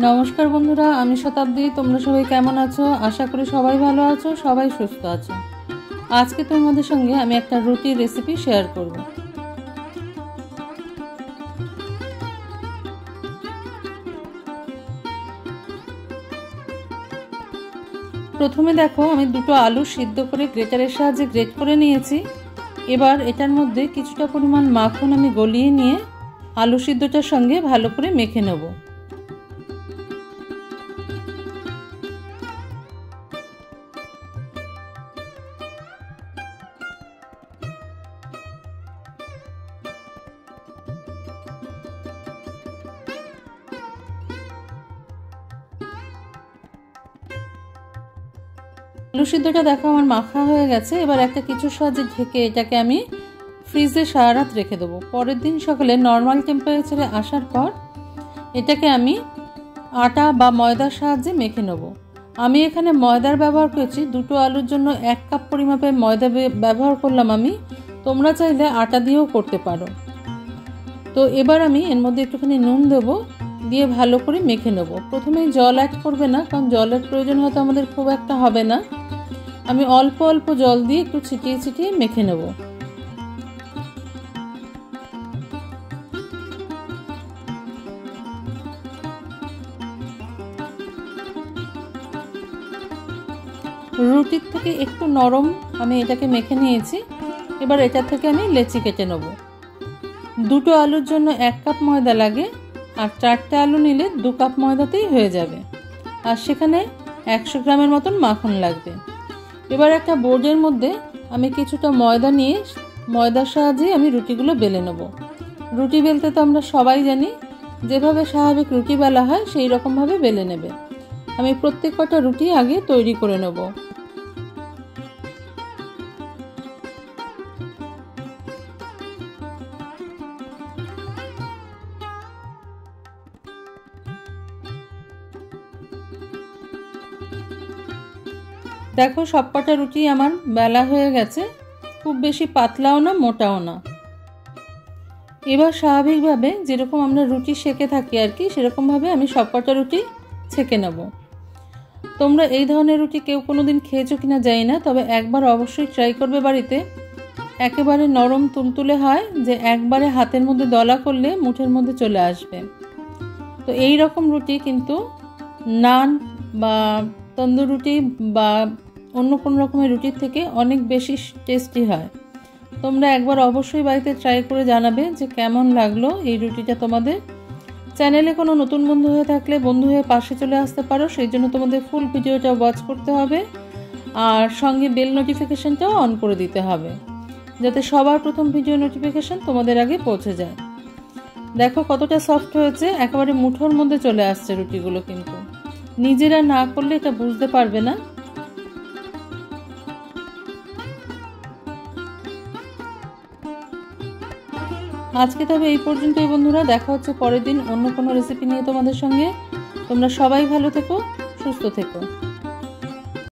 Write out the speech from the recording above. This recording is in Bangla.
নমস্কার বন্ধুরা, আমি শতাব্দী। তোমরা সবাই কেমন আছো? আশা করি সবাই ভালো আছো, সবাই সুস্থ আছো। আজকে তোমাদের সঙ্গে আমি একটা রুটির রেসিপি শেয়ার করব। প্রথমে দেখো, আমি দুটো আলু সিদ্ধ করে গ্রেটারের সাহায্যে গ্রেট করে নিয়েছি। এবার এটার মধ্যে কিছুটা পরিমাণ মাখন আমি গলিয়ে নিয়ে আলু সিদ্ধটার সঙ্গে ভালো করে মেখে নেব। আলু সিদ্ধটা দেখো আমার মাখা হয়ে গেছে। এবার একটা কিছুর সাহায্যে ঢেকে এটাকে আমি ফ্রিজে সারা রাত রেখে দেবো। পরের দিন সকালে নর্মাল টেম্পারেচারে আসার পর এটাকে আমি আটা বা ময়দার সাহায্যে মেখে নেব। আমি এখানে ময়দার ব্যবহার করেছি। দুটো আলুর জন্য 1 কাপ পরিমাপে ময়দা ব্যবহার করলাম আমি। তোমরা চাইলে আটা দিয়েও করতে পারো। তো এবার আমি এর মধ্যে একটুখানি নুন দেবো, দিয়ে ভালো করে মেখে নেব। প্রথমে জল অ্যাড করবে না, কারণ জলের প্রয়োজন হয়তো আমাদের খুব একটা হবে না। আমি অল্প অল্প জল দিয়ে একটু ছিটিয়ে ছিটিয়ে মেখে নেব। রুটির থেকে একটু নরম আমি এটাকে মেখে নিয়েছি। এবার এটা থেকে আমি লেচি কেটে নেব। দুটো আলুর জন্য 1 কাপ ময়দা লাগে, আর 4টে আলু নিলে 2 কাপ ময়দাতেই হয়ে যাবে। আর সেখানে 100 গ্রামের মতন মাখন লাগবে। এবার একটা বোর্ডের মধ্যে আমি কিছুটা ময়দা নিয়ে ময়দার সাহায্যে আমি রুটিগুলো বেলে নেব। রুটি বেলতে তো আমরা সবাই জানি, যেভাবে স্বাভাবিক রুটি বেলা হয় সেই রকমভাবে বেলে নেবে। আমি প্রত্যেক কটা রুটি আগে তৈরি করে নেব। দেখো, সবকটা রুটি আমার বেলা হয়ে গেছে। খুব বেশি পাতলাও না, মোটাও না। এবার স্বাভাবিকভাবে যেরকম আমরা রুটি সেঁকে থাকি আর কি, সেরকমভাবে আমি সবকটা রুটি ছেঁকে নেব। তোমরা এই ধরনের রুটি কেউ কোনোদিন খেয়েছো কিনা জানি না, তবে একবার অবশ্যই ট্রাই করবে বাড়িতে। একেবারে নরম তুলতুলে হয়, যে একবারে হাতের মধ্যে দলা করলে মুঠের মধ্যে চলে আসবে। তো এই রকম রুটি কিন্তু নান বা তন্দুর রুটি বা অন্য কোনো রকমের রুটির থেকে অনেক বেশি টেস্টি হয়। তোমরা একবার অবশ্যই বাড়িতে ট্রাই করে জানাবে যে কেমন লাগলো এই রুটিটা তোমাদের। চ্যানেলে কোনো নতুন বন্ধু হয়ে থাকলে বন্ধু হয়ে পাশে চলে আসতে পারো। সেই জন্য তোমাদের ফুল ভিডিওটা ওয়াচ করতে হবে, আর সঙ্গে বেল নোটিফিকেশনটাও অন করে দিতে হবে, যাতে সবার প্রথম ভিডিও নোটিফিকেশন তোমাদের আগে পৌঁছে যায়। দেখো কতটা সফট হয়েছে, একেবারে মুঠোর মধ্যে চলে আসছে রুটিগুলো। কিন্তু নিজেরা না করলে এটা বুঝতে পারবে না। আজকে তবে এই পর্যন্তই বন্ধুরা। দেখা হচ্ছে পরের দিন অন্য কোনো রেসিপি নিয়ে তোমাদের সঙ্গে। তোমরা সবাই ভালো থেকো, সুস্থ থেকো।